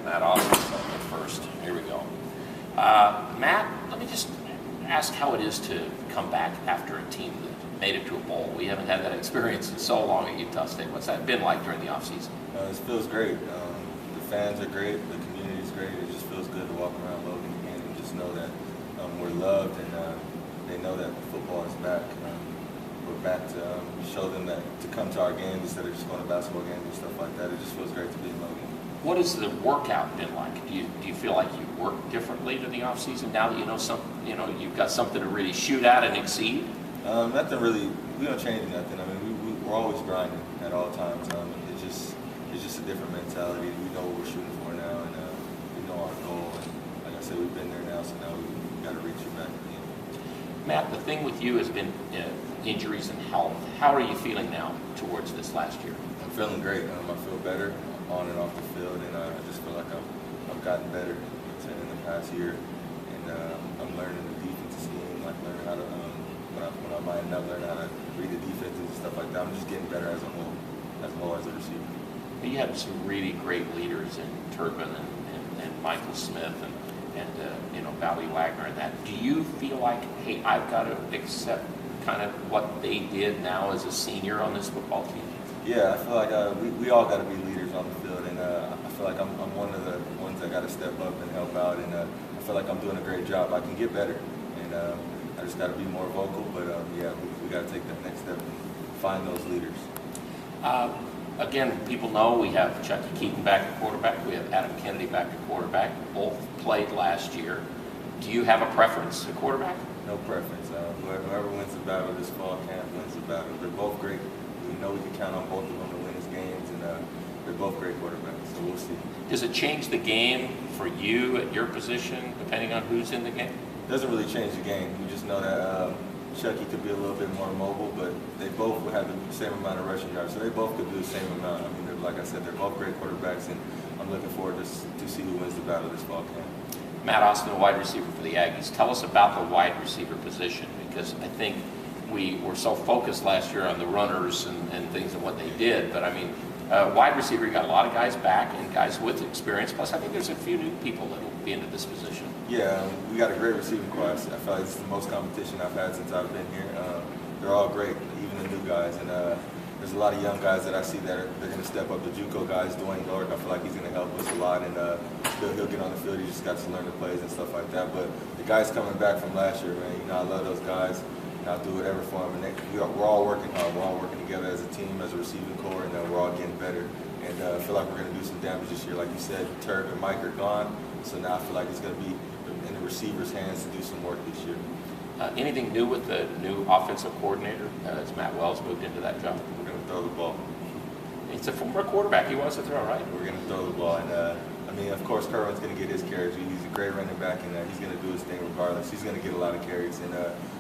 Matt Austin at first. Here we go. Matt, let me just ask how it is to come back after a team that made it to a bowl. We haven't had that experience in so long at Utah State. What's that been like during the offseason? It feels great. The fans are great. The community's great. It just feels good to walk around Logan again and just know that we're loved and they know that football is back. We're back to show them that to come to our games instead of just going to basketball games and stuff like that. It just feels great to be in Logan. What has the workout been like? Do you feel like you work differently in the off season now that you've got something to really shoot at and exceed? Nothing really. We don't change nothing. I mean, we're always grinding at all times. It's just a different mentality. We know what we're shooting for now, and we know our goal. And like I said, we've been there now, so now we've got to reach it back again. Matt, the thing with you has been injuries and health. How are you feeling now towards this last year? I'm feeling great. I feel better on and off the field, and I just feel like I've gotten better in the past year, and I'm learning the defensive scheme, like learning how to when I might not learn how to read the defenses and stuff like that. I'm just getting better as a whole as a receiver. You had some really great leaders in Turpin and Michael Smith and Bobby Wagner and that. Do you feel like, hey, I've got to accept kind of what they did now as a senior on this football team? Yeah, I feel like we all got to be leaders on the field, and I feel like I'm one of the ones that got to step up and help out, and I feel like I'm doing a great job. I can get better, and I just got to be more vocal, but yeah, we got to take that next step and find those leaders. Again, people know we have Chucky Keaton back at quarterback. We have Adam Kennedy back at quarterback. Both played last year. Do you have a preference at quarterback? No preference. Whoever wins the battle this fall camp wins the battle. They're both great. We know we can count on both of them to win his games, and they're both great quarterbacks, so we'll see. Does it change the game for you at your position, depending on who's in the game? It doesn't really change the game. We just know that Chucky could be a little bit more mobile, but they both would have the same amount of rushing yards, so they both could do the same amount. I mean, like I said, they're both great quarterbacks, and I'm looking forward to see who wins the battle this fall camp. Matt Austin, a wide receiver for the Aggies. Tell us about the wide receiver position, because I think we were so focused last year on the runners and things and what they did, but I mean, wide receiver, you got a lot of guys back and guys with experience, plus I think there's a few new people that will be into this position. Yeah, we got a great receiving class. I feel like it's the most competition I've had since I've been here. They're all great, even the new guys, and there's a lot of young guys that I see that they're going to step up. The JUCO guys, Dwayne Lord, I feel like he's going to help us a lot, and he'll get on the field. He just got to learn the plays and stuff like that. But the guys coming back from last year, man, I love those guys. I'll do whatever for them. And we're all working hard. We're all working together as a team, as a receiving core, and we're all getting better. And I feel like we're going to do some damage this year. Like you said, Turk and Mike are gone, so now I feel like it's going to be in the receivers' hands to do some work this year. Anything new with the new offensive coordinator as Matt Wells moved into that job? We're going to throw the ball. He's a former quarterback. He wants to throw, right? We're going to throw the ball. And I mean, of course, Kerwin's going to get his carries. He's a great running back, and he's going to do his thing regardless. He's going to get a lot of carries. And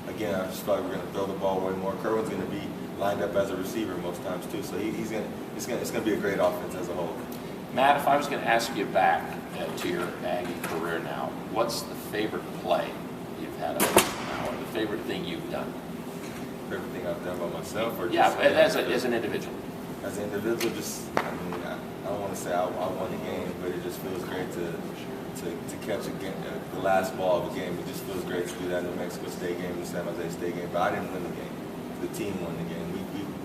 again, I just feel like we're going to throw the ball way more. Kerwin's going to be lined up as a receiver most times too. So it's going to be a great offense as a whole. Matt, if I was going to ask you back to your Aggie career now, what's the favorite play you've had up now, or the favorite thing you've done? Favorite thing I've done by myself, or yeah, just, as an individual. As an individual, I don't want to say I won the game, but it just feels great to catch the last ball of a game. It just feels great to do that in the Mexico State game, the San Jose State game. But I didn't win the game. The team won the game.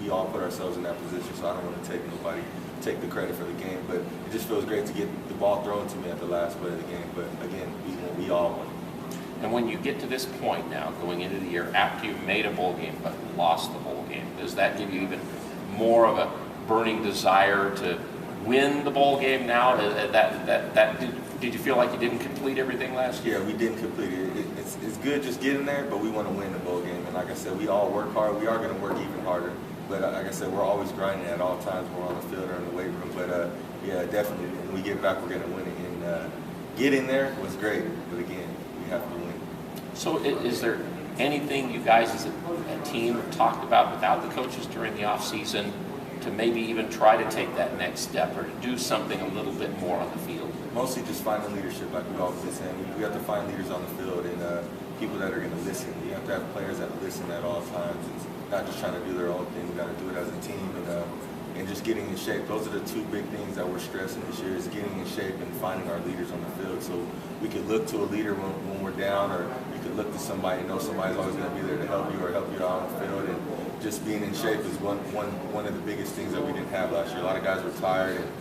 We all put ourselves in that position, so I don't want to take the credit for the game. But it just feels great to get the ball thrown to me at the last play of the game. But again, we all won. And when you get to this point now, going into the year, after you've made a bowl game but lost the bowl game, does that give you even more of a burning desire to win the bowl game now? Did you feel like you didn't complete everything last year? Yeah, we didn't complete it. It's good just getting there, but we want to win the bowl game. And like I said, we all work hard. We are going to work even harder. But like I said, we're always grinding at all times. We're on the field or in the weight room. But yeah, definitely, when we get back, we're going to win it. And getting there was great. But again, we have to win. So is there anything you guys as a team have talked about without the coaches during the offseason to maybe even try to take that next step or to do something a little bit more on the field? Mostly just finding leadership, like we've always been saying. We have to find leaders on the field and people that are going to listen. You have to have players that listen at all times. It's not just trying to do their own thing. We got to do it as a team. And and just getting in shape. Those are the two big things that we're stressing this year, is getting in shape and finding our leaders on the field. So we could look to a leader when we're down, or you could look to somebody and know somebody's always going to be there to help you or help you out on the field. And just being in shape is one of the biggest things that we didn't have last year. A lot of guys were tired and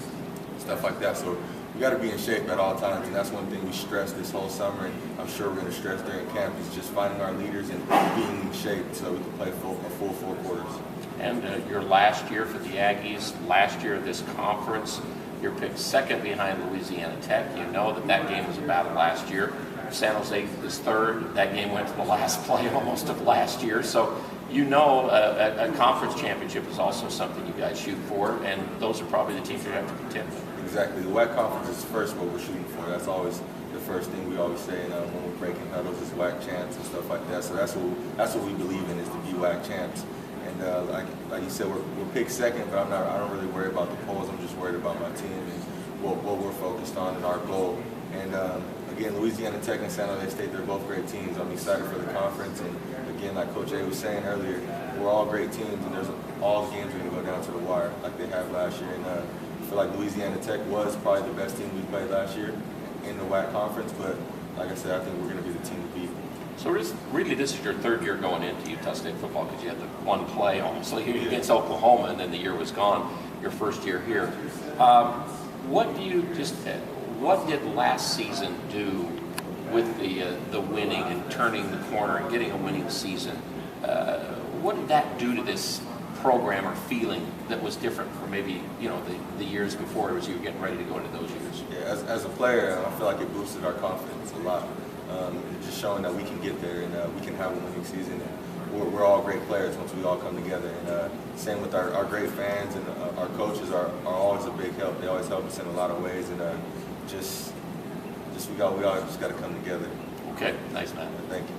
stuff like that. So we got to be in shape at all times, and that's one thing we stressed this whole summer, and I'm sure we're going to stress during camp, is just finding our leaders and being in shape so we can play a full 4 quarters. And your last year for the Aggies, last year of this conference, you're picked second behind Louisiana Tech. You know that game was a battle last year. San Jose is third. That game went to the last play almost of last year. So you know a conference championship is also something you guys shoot for, and those are probably the teams you have to contend with. Exactly. The WAC conference is first what we're shooting for. That's always the first thing we always say when we're breaking huddles is WAC champs and stuff like that. So that's what we believe in, is to be WAC champs. And like you said, we're picked second, but I don't really worry about the polls. I'm just worried about my team and what we're focused on and our goal. And again, Louisiana Tech and San Jose State, they're both great teams. I'm excited for the conference. And again, like Coach A was saying earlier, we're all great teams, and all the games are going to go down to the wire like they have last year. And I feel like Louisiana Tech was probably the best team we played last year in the WAC conference. But like I said, I think we're going to be the team to beat. So this is your third year going into Utah State football, because you had the one play almost like against Oklahoma, and then the year was gone. Your first year here. What did last season do with the winning and turning the corner and getting a winning season? What did that do to this program or feeling that was different from maybe the years before, as you were getting ready to go into those years? Yeah, as a player, I feel like it boosted our confidence a lot. Just showing that we can get there and we can have a winning season. And we're all great players once we all come together. And same with our great fans, and our coaches are always a big help. They always help us in a lot of ways, and we all just got to come together. Okay, nice, man. Thank you.